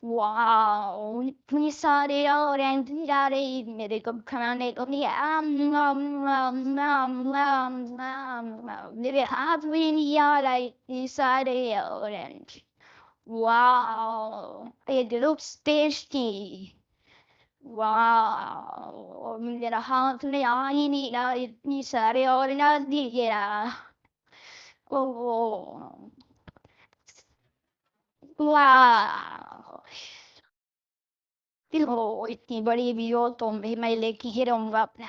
Wow! When you saw the orange daddy, made it come crown it on the maybe half when you like inside the orange. Wow! It looks tasty. Wow! Mình là half the eye ni la ni sa the orange di ya. Oh! Wow! Oh, इतनी बड़ी भी हो तुम भी मैं लेके ही रहूंगा अपने